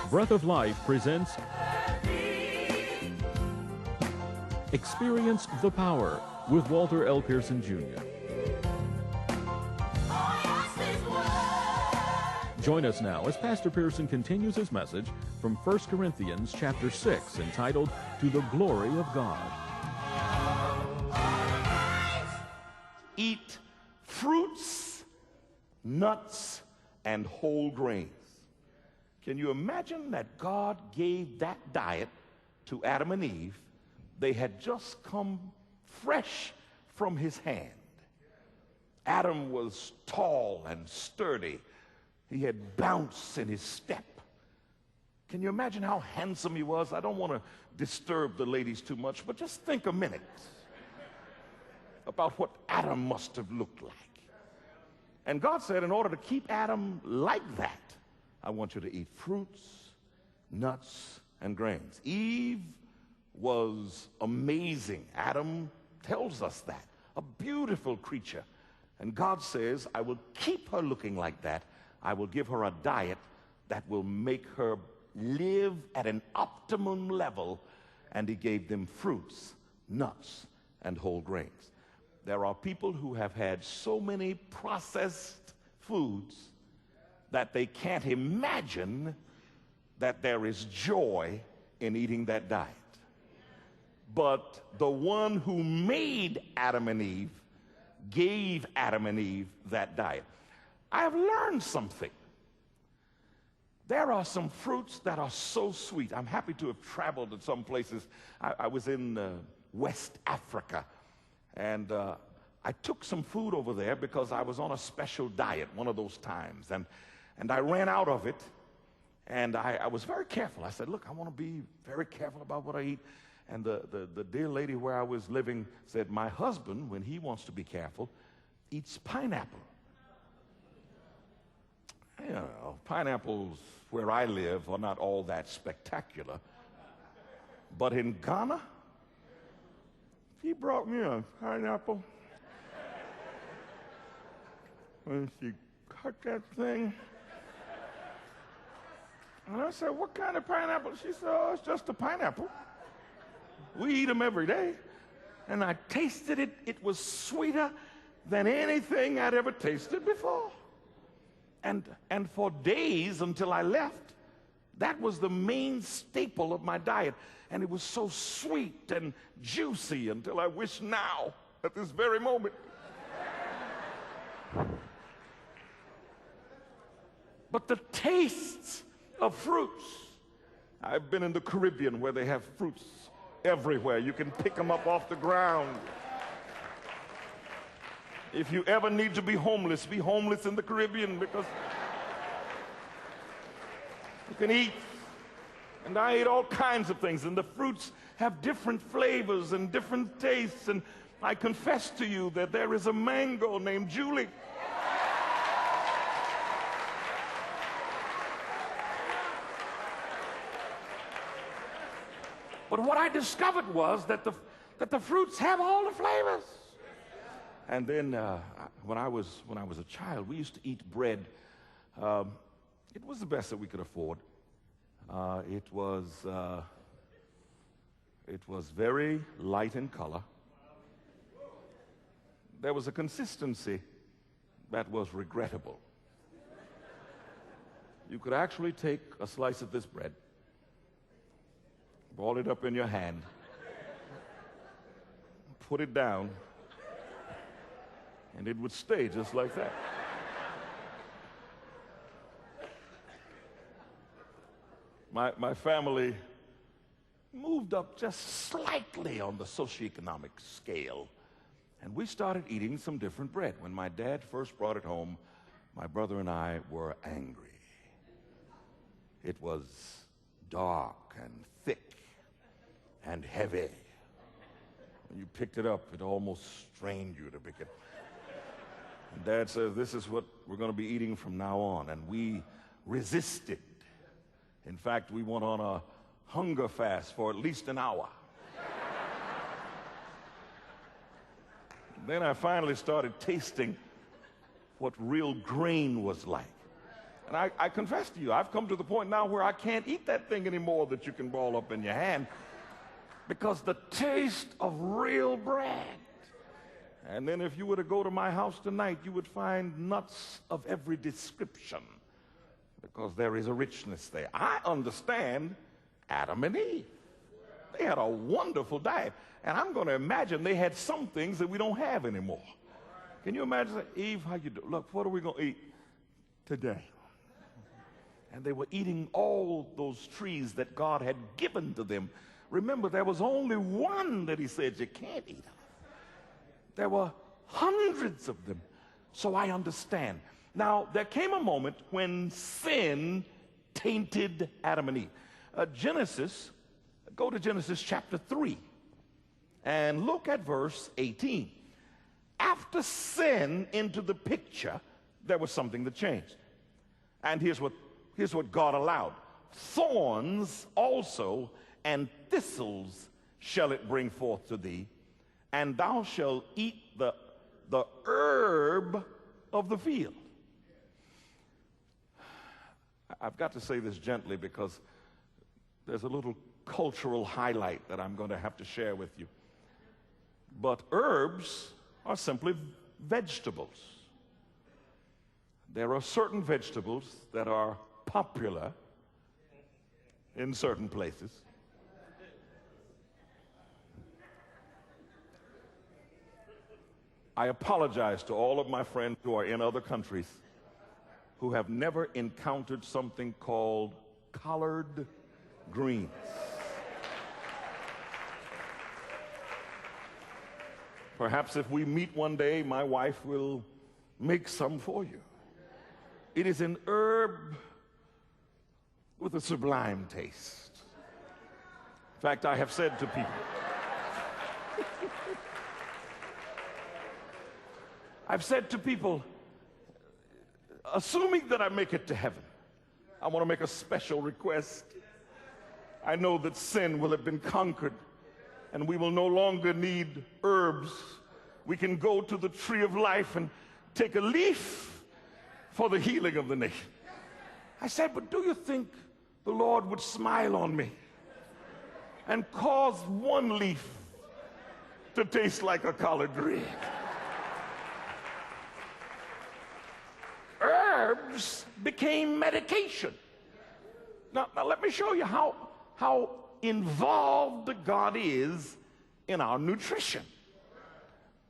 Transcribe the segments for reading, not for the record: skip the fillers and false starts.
Breath of Life presents Experience the Power with Walter L. Pearson, Jr. Join us now as Pastor Pearson continues his message from 1 Corinthians chapter 6, entitled To the Glory of God. Eat fruits, nuts, and whole grains. Can you imagine that God gave that diet to Adam and Eve? They had just come fresh from his hand. Adam was tall and sturdy. He had bounce in his step. Can you imagine how handsome he was? I don't want to disturb the ladies too much, but just think a minute about what Adam must have looked like. And God said, in order to keep Adam like that, I want you to eat fruits, nuts, and grains. Eve was amazing. Adam tells us that. A beautiful creature. And God says, I will keep her looking like that. I will give her a diet that will make her live at an optimum level. And he gave them fruits, nuts, and whole grains. There are people who have had so many processed foods that they can't imagine that there is joy in eating that diet. But the one who made Adam and Eve gave Adam and Eve that diet. I have learned something. There are some fruits that are so sweet. I'm happy to have traveled to some places. I was in West Africa, and I took some food over there because I was on a special diet one of those times, and I ran out of it, and I was very careful. I said, look, I want to be very careful about what I eat. And the dear lady where I was living said, my husband, when he wants to be careful, eats pineapple. You know, pineapples where I live are not all that spectacular. But in Ghana, he brought me a pineapple. When she cut that thing, and I said, what kind of pineapple? She said, oh, it's just a pineapple. We eat them every day. And I tasted it. It was sweeter than anything I'd ever tasted before. And for days until I left, that was the main staple of my diet. And it was so sweet and juicy until I wish now, at this very moment. But the tastes of fruits. I've been in the Caribbean where they have fruits everywhere. You can pick them up off the ground. If you ever need to be homeless in the Caribbean, because you can eat. And I ate all kinds of things, and the fruits have different flavors and different tastes. And I confess to you that there is a mango named Julie. But what I discovered was that the fruits have all the flavors. And then when I was a child, we used to eat bread. It was the best that we could afford. It was very light in color. There was a consistency that was regrettable. You could actually take a slice of this bread, ball it up in your hand, put it down, and it would stay just like that. My family moved up just slightly on the socioeconomic scale, and we started eating some different bread. When my dad first brought it home, my brother and I were angry. It was dark and thick and heavy. When you picked it up, it almost strained you to pick it. And Dad says, this is what we're going to be eating from now on. And we resisted. In fact, we went on a hunger fast for at least an hour. Then I finally started tasting what real grain was like. And I confess to you, I've come to the point now where I can't eat that thing anymore that you can ball up in your hand, because the taste of real bread. And then if you were to go to my house tonight, you would find nuts of every description, because there is a richness there. I understand Adam and Eve. They had a wonderful diet. And I'm going to imagine they had some things that we don't have anymore. Can you imagine that? Eve, how you do? Look, what are we going to eat today? And they were eating all those trees that God had given to them. Remember, there was only one that he said you can't eat of. There were hundreds of them. So I understand. Now, there came a moment when sin tainted Adam and Eve. Go to Genesis chapter 3 and look at verse 18. After sin entered the picture, there was something that changed. And here's what God allowed. Thorns also and thistles shall it bring forth to thee, and thou shalt eat the herb of the field. I've got to say this gently because there's a little cultural highlight that I'm going to have to share with you. But herbs are simply vegetables. There are certain vegetables that are popular in certain places. I apologize to all of my friends who are in other countries who have never encountered something called collard greens. Perhaps if we meet one day, my wife will make some for you. It is an herb with a sublime taste. In fact, I have said to people, assuming that I make it to heaven, I want to make a special request. I know that sin will have been conquered, and we will no longer need herbs. We can go to the tree of life and take a leaf for the healing of the nation. I said, but do you think the Lord would smile on me and cause one leaf to taste like a collard green? Herbs became medication. Now let me show you how involved God is in our nutrition.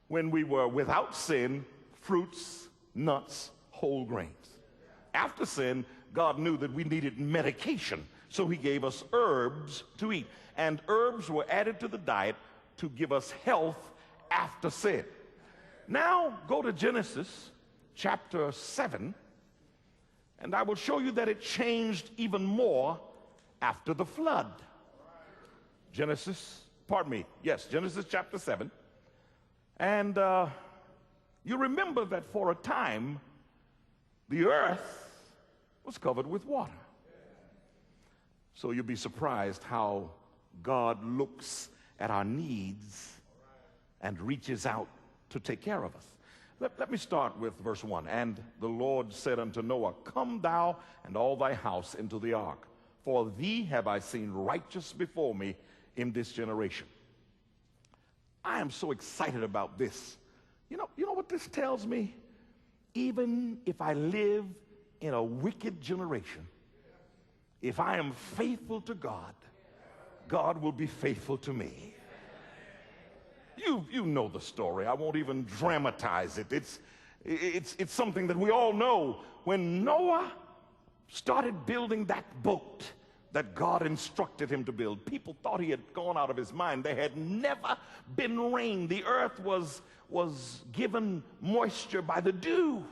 When we were without sin, fruits, nuts, whole grains. After sin, God knew that we needed medication, so he gave us herbs to eat. And herbs were added to the diet to give us health after sin. Now go to Genesis chapter 7, and I will show you that it changed even more after the flood. Genesis chapter 7. And you remember that for a time, the earth was covered with water. So you'll be surprised how God looks at our needs and reaches out to take care of us. Let me start with verse 1. And the Lord said unto Noah, come thou and all thy house into the ark, for thee have I seen righteous before me in this generation. I am so excited about this. You know what this tells me? Even if I live in a wicked generation, if I am faithful to God, God will be faithful to me. You know the story. I won't even dramatize it. It's something that we all know. When Noah started building that boat that God instructed him to build, people thought he had gone out of his mind. There had never been rain. The earth was given moisture by the dew.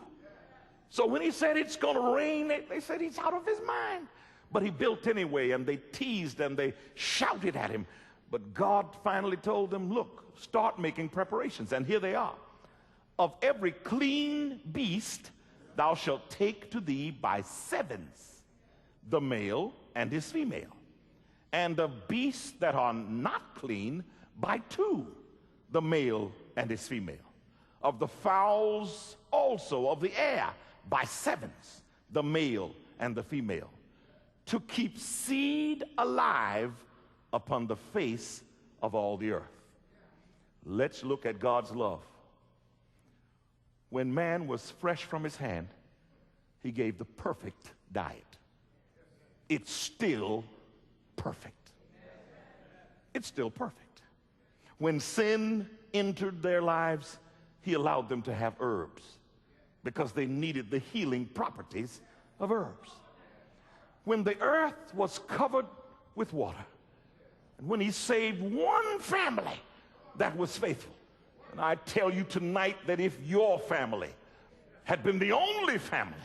So when he said it's going to rain, they said he's out of his mind. But he built anyway, and they teased and they shouted at him. But God finally told them, look, start making preparations. And here they are. Of every clean beast thou shalt take to thee by sevens, the male and his female. And of beasts that are not clean by two, the male and his female. Of the fowls also of the air by sevens, the male and the female, to keep seed alive upon the face of all the earth. Let's look at God's love. When man was fresh from his hand, he gave the perfect diet. It's still perfect. It's still perfect. When sin entered their lives, he allowed them to have herbs because they needed the healing properties of herbs. When the earth was covered with water, and when he saved one family that was faithful, and I tell you tonight that if your family had been the only family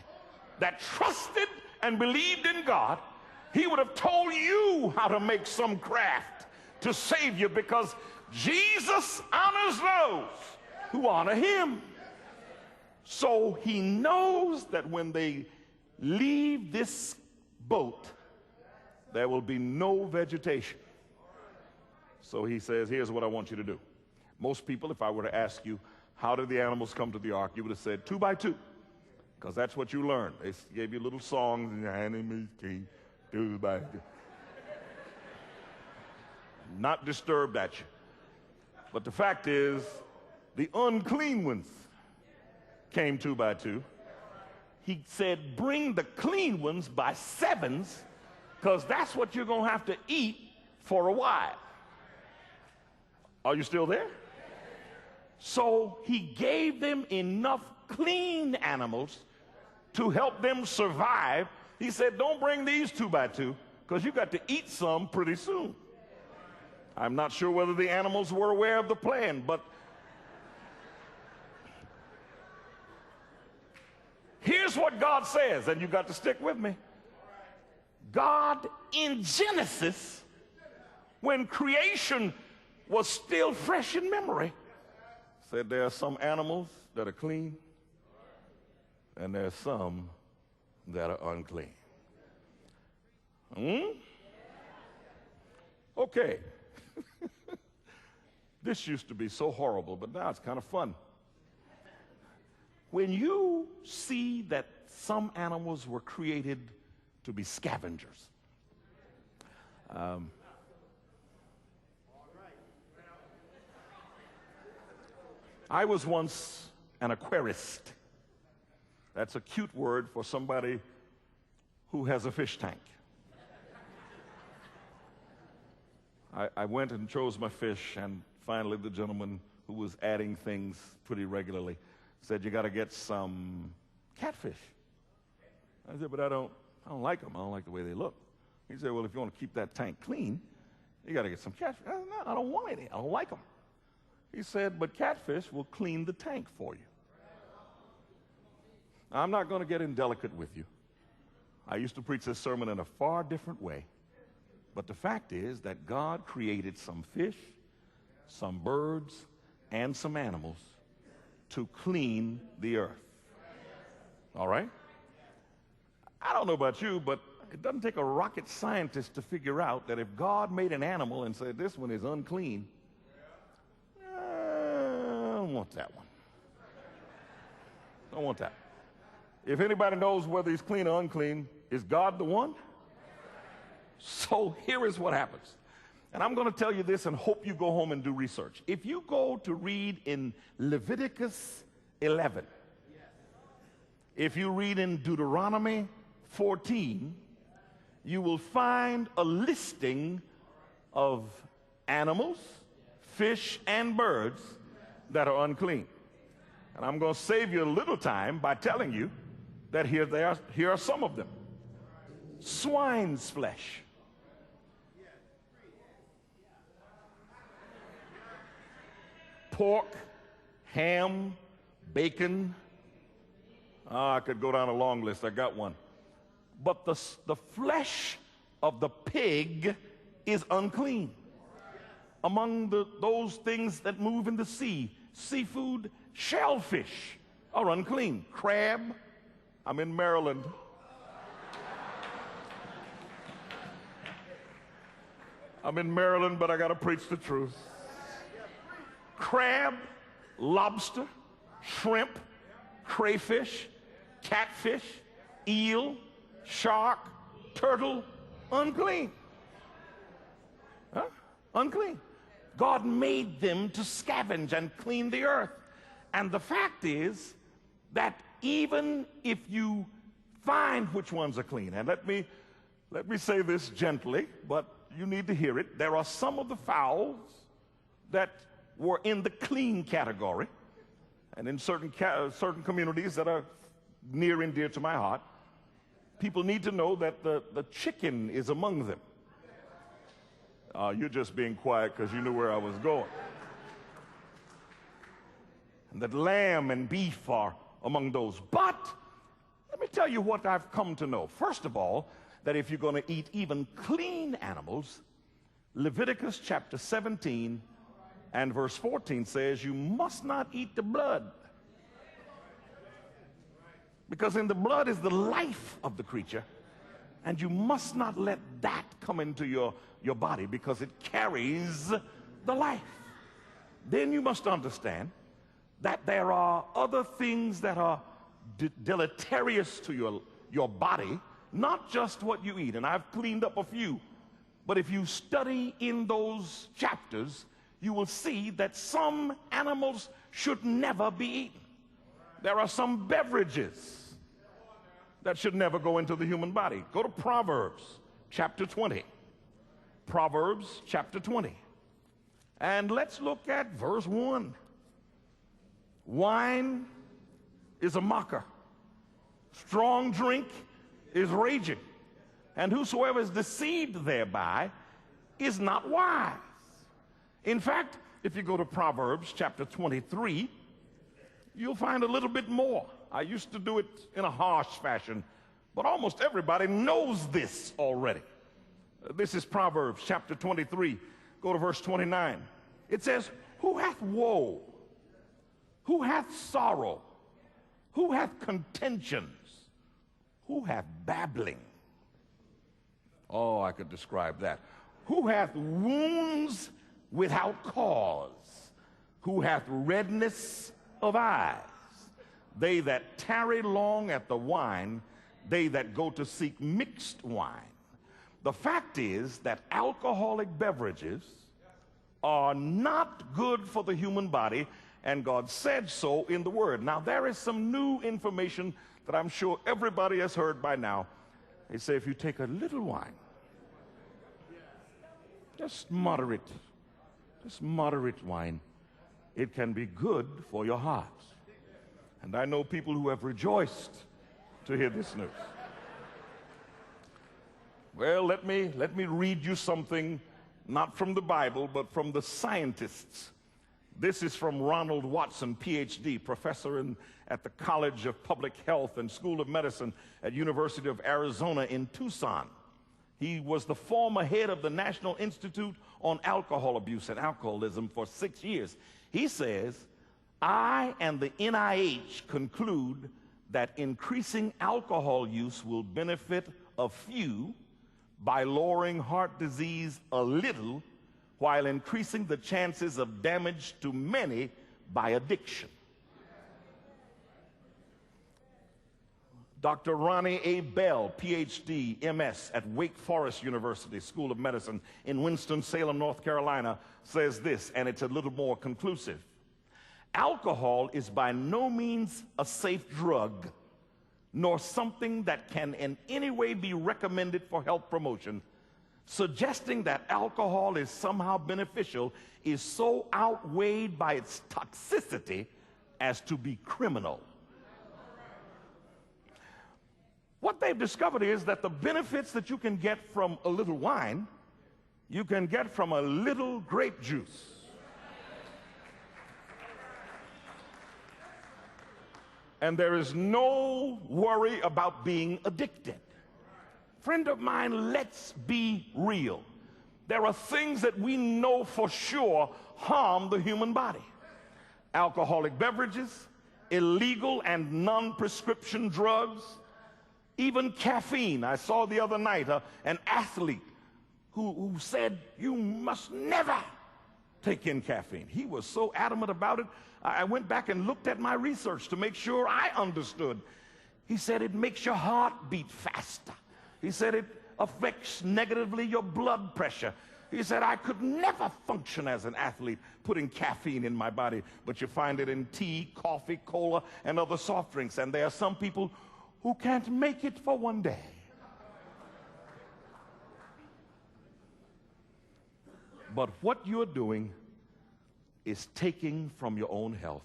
that trusted and believed in God, he would have told you how to make some craft to save you, because Jesus honors those who honor him. So he knows that when they leave this boat, there will be no vegetation. So he says, here's what I want you to do. Most people, if I were to ask you, how did the animals come to the ark, you would have said 2 by 2, because that's what you learned. They gave you little songs, and the animals came 2 by 2. Not disturbed at you. But the fact is, the unclean ones came 2 by 2. He said, bring the clean ones by 7s, because that's what you're going to have to eat for a while. Are you still there? So he gave them enough clean animals to help them survive. He said, don't bring these 2 by 2, because you got to eat some pretty soon. I'm not sure whether the animals were aware of the plan, but here's what God says, and you got to stick with me. God in Genesis, when creation was still fresh in memory, said there are some animals that are clean and there are some that are unclean. Okay. This used to be so horrible, but now it's kind of fun. When you see that some animals were created to be scavengers, I was once an aquarist. That's a cute word for somebody who has a fish tank. I went and chose my fish, and finally the gentleman who was adding things pretty regularly said, you got to get some catfish. I said, but I don't like them. I don't like the way they look. He said, well, if you want to keep that tank clean, you got to get some catfish. I said, no, I don't want any. I don't like them. He said, but catfish will clean the tank for you. Now, I'm not going to get indelicate with you. I used to preach this sermon in a far different way. But the fact is that God created some fish, some birds, and some animals to clean the earth. All right? I don't know about you, but it doesn't take a rocket scientist to figure out that if God made an animal and said, this one is unclean, I don't want that one. Don't want that. If anybody knows whether he's clean or unclean, is God the one? So here is what happens. And I'm going to tell you this and hope you go home and do research. If you go to read in Leviticus 11, if you read in Deuteronomy 14, you will find a listing of animals, fish, and birds that are unclean. And I'm going to save you a little time by telling you that here are some of them. Swine's flesh. Pork, ham, bacon. I could go down a long list. I got one. But the flesh of the pig is unclean. Among those things that move in the sea, seafood, shellfish are unclean. Crab. I'm in Maryland. I'm in Maryland, but I got to preach the truth. Crab, lobster, shrimp, crayfish, catfish, eel, shark, turtle, unclean. Huh? Unclean. God made them to scavenge and clean the earth. And the fact is that even if you find which ones are clean, and let me say this gently, but you need to hear it. There are some of the fowls that were in the clean category, and in certain communities that are near and dear to my heart, people need to know that the chicken is among them. You're just being quiet because you knew where I was going. And that lamb and beef are among those. But let me tell you what I've come to know. First of all, that if you're going to eat even clean animals, Leviticus chapter 17 and verse 14 says you must not eat the blood. Because in the blood is the life of the creature, and you must not let that come into your body because it carries the life. Then you must understand that there are other things that are deleterious to your body, not just what you eat. And I've cleaned up a few. But if you study in those chapters, you will see that some animals should never be eaten. There are some beverages that should never go into the human body. Go to Proverbs chapter 20. Proverbs chapter 20. And let's look at verse 1. Wine is a mocker. Strong drink is raging. And whosoever is deceived thereby is not wise. In fact, if you go to Proverbs chapter 23, you'll find a little bit more. I used to do it in a harsh fashion, but almost everybody knows this already. This is Proverbs chapter 23. Go to verse 29. It says, who hath woe? Who hath sorrow? Who hath contentions? Who hath babbling? Oh, I could describe that. Who hath wounds without cause? Who hath redness of eyes? They that tarry long at the wine, they that go to seek mixed wine. The fact is that alcoholic beverages are not good for the human body, and God said so in the Word. Now, there is some new information that I'm sure everybody has heard by now. They say if you take a little wine, just moderate wine, it can be good for your heart. And I know people who have rejoiced to hear this news. Well, let me read you something, not from the Bible, but from the scientists. This is from Ronald Watson, PhD, professor at the College of Public Health and School of Medicine at University of Arizona in Tucson. He was the former head of the National Institute on Alcohol Abuse and Alcoholism for 6 years. He says, I and the NIH conclude that increasing alcohol use will benefit a few by lowering heart disease a little, while increasing the chances of damage to many by addiction. Dr. Ronnie A. Bell, PhD, MS at Wake Forest University School of Medicine in Winston-Salem, North Carolina, says this, and it's a little more conclusive. Alcohol is by no means a safe drug, nor something that can in any way be recommended for health promotion. Suggesting that alcohol is somehow beneficial is so outweighed by its toxicity as to be criminal. What they've discovered is that the benefits that you can get from a little wine, you can get from a little grape juice. And there is no worry about being addicted. Friend of mine, let's be real. There are things that we know for sure harm the human body. Alcoholic beverages, illegal and non-prescription drugs, even caffeine. I saw the other night an athlete who said, you must never take in caffeine. He was so adamant about it. I went back and looked at my research to make sure I understood. He said it makes your heart beat faster. He said it affects negatively your blood pressure. He said, I could never function as an athlete putting caffeine in my body, but you find it in tea, coffee, cola, and other soft drinks. And there are some people who can't make it for one day. But what you're doing is taking from your own health.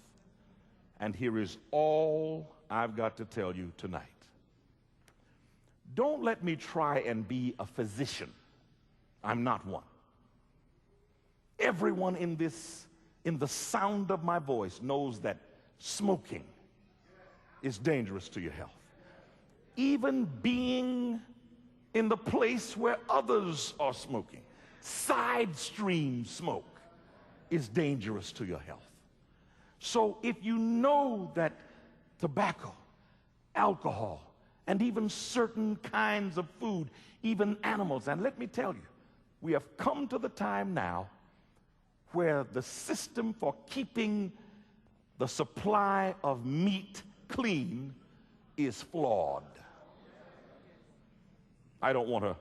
And here is all I've got to tell you tonight. Don't let me try and be a physician. I'm not one. Everyone in the sound of my voice knows that smoking is dangerous to your health. Even being in the place where others are smoking, side stream smoke, is dangerous to your health. So if you know that tobacco, alcohol, and even certain kinds of food, even animals, and let me tell you, we have come to the time now where the system for keeping the supply of meat clean is flawed. I don't want to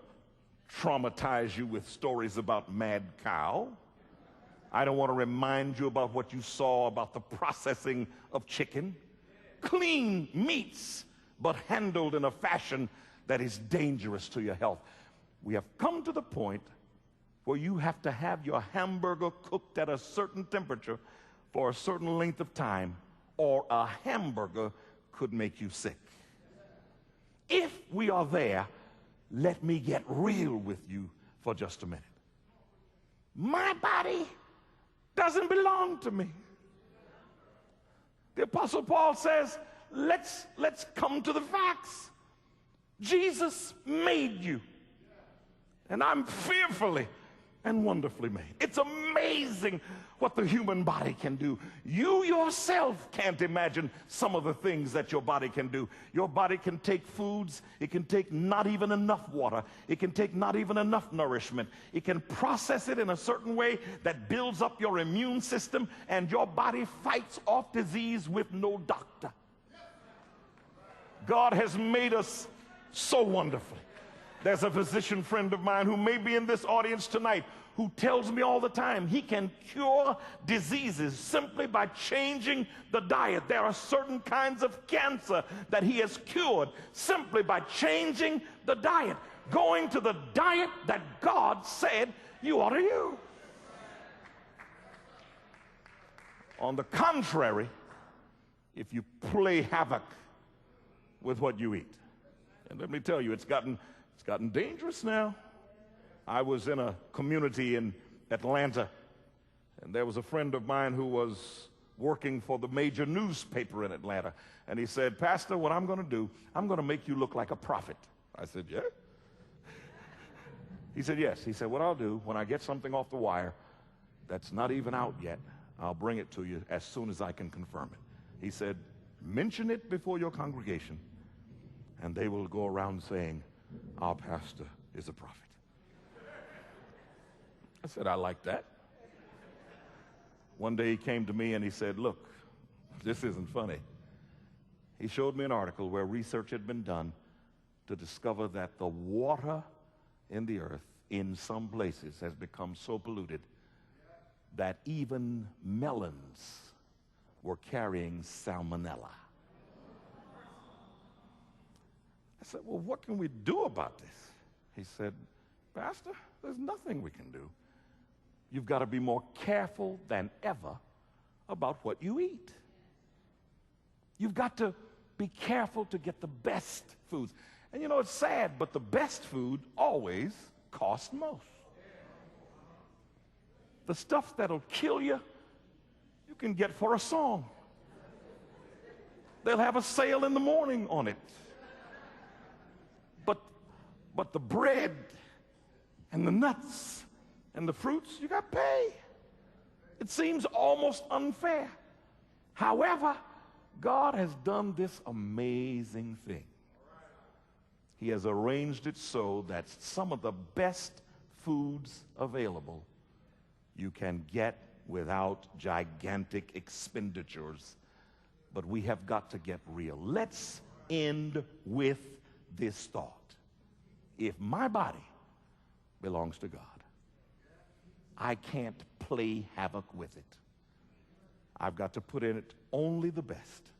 traumatize you with stories about mad cow. I don't want to remind you about what you saw about the processing of chicken. Clean meats, but handled in a fashion that is dangerous to your health. We have come to the point where you have to have your hamburger cooked at a certain temperature for a certain length of time, or a hamburger could make you sick. If we are there, let me get real with you for just a minute. My body doesn't belong to me. The Apostle Paul says, let's come to the facts. Jesus made you, and I'm fearfully and wonderfully made. It's amazing what the human body can do. You yourself can't imagine some of the things that your body can do. Your body can take foods. It can take not even enough water. It can take not even enough nourishment. It can process it in a certain way that builds up your immune system, and your body fights off disease with no doctor. God has made us so wonderfully. There's a physician friend of mine who may be in this audience tonight who tells me all the time he can cure diseases simply by changing the diet. There are certain kinds of cancer that he has cured simply by changing the diet, going to the diet that God said you ought to use. On the contrary, if you play havoc with what you eat, and let me tell you, it's gotten dangerous now. I was in a community in Atlanta, and there was a friend of mine who was working for the major newspaper in Atlanta, and he said, Pastor, what I'm going to do, I'm going to make you look like a prophet. I said, yeah? He said, yes. He said, what I'll do, when I get something off the wire that's not even out yet, I'll bring it to you as soon as I can confirm it. He said, mention it before your congregation, and they will go around saying, our pastor is a prophet. I said, I like that. One day he came to me and he said, look, this isn't funny. He showed me an article where research had been done to discover that the water in the earth in some places has become so polluted that even melons were carrying salmonella. I said, well, what can we do about this? He said, Pastor, there's nothing we can do. You've got to be more careful than ever about what you eat. You've got to be careful to get the best foods. And you know, it's sad, but the best food always costs most. The stuff that'll kill you, you can get for a song. They'll have a sale in the morning on it. But the bread and the nuts and the fruits, you got to pay. It seems almost unfair. However, God has done this amazing thing. He has arranged it so that some of the best foods available you can get without gigantic expenditures. But we have got to get real. Let's end with this thought. If my body belongs to God, I can't play havoc with it. I've got to put in it only the best.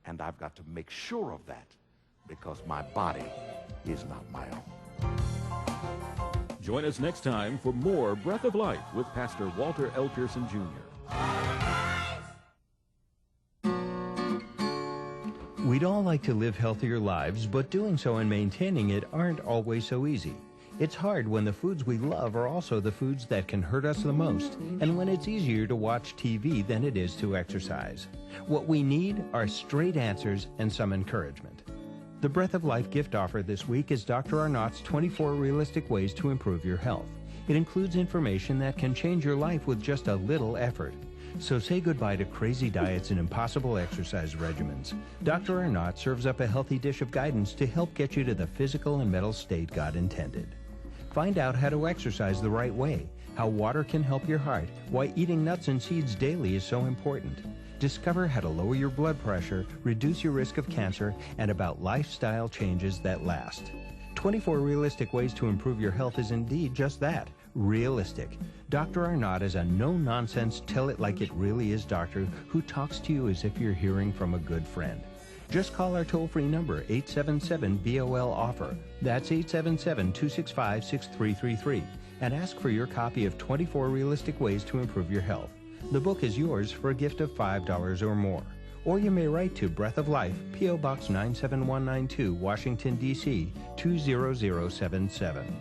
And I've got to make sure of that, because my body is not my own. Join us next time for more Breath of Life with Pastor Walter L. Pearson, Jr. We'd all like to live healthier lives, but doing so and maintaining it aren't always so easy. It's hard when the foods we love are also the foods that can hurt us the most, and when it's easier to watch TV than it is to exercise. What we need are straight answers and some encouragement. The Breath of Life gift offer this week is Dr. Arnott's 24 Realistic Ways to Improve Your Health. It includes information that can change your life with just a little effort. So say goodbye to crazy diets and impossible exercise regimens. Dr. Arnott serves up a healthy dish of guidance to help get you to the physical and mental state God intended. Find out how to exercise the right way, how water can help your heart, why eating nuts and seeds daily is so important. Discover how to lower your blood pressure, reduce your risk of cancer, and about lifestyle changes that last. 24 Realistic Ways to Improve Your Health is indeed just that, realistic. Dr. Arnott is a no-nonsense, tell-it-like-it-really-is doctor who talks to you as if you're hearing from a good friend. Just call our toll-free number, 877-BOL-OFFER. That's 877-265-6333. And ask for your copy of 24 Realistic Ways to Improve Your Health. The book is yours for a gift of $5 or more. Or you may write to Breath of Life, P.O. Box 97192, Washington, D.C. 20077.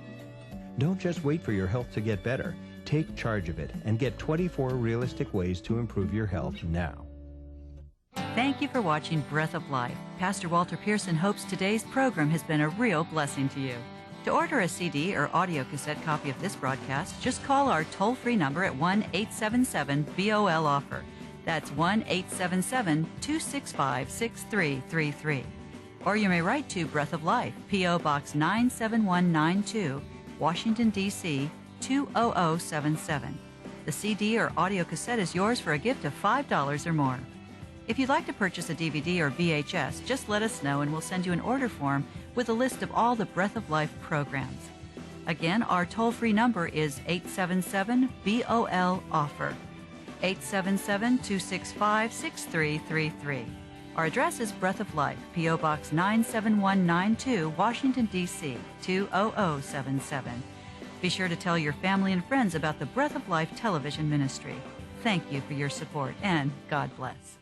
Don't just wait for your health to get better. Take charge of it and get 24 Realistic Ways to Improve Your Health now. Thank you for watching Breath of Life. Pastor Walter Pearson hopes today's program has been a real blessing to you. To order a CD or audio cassette copy of this broadcast, just call our toll-free number at 1-877-BOL-OFFER. That's 1-877-265-6333. Or you may write to Breath of Life, P.O. Box 97192, Washington, D.C. 20077. The CD or audio cassette is yours for a gift of $5 or more. If you'd like to purchase a DVD or VHS, just let us know and we'll send you an order form with a list of all the Breath of Life programs. Again, our toll-free number is 877-BOL-OFFER, 877-265-6333. Our address is Breath of Life, P.O. Box 97192, Washington, D.C. 20077. Be sure to tell your family and friends about the Breath of Life television ministry. Thank you for your support, and God bless.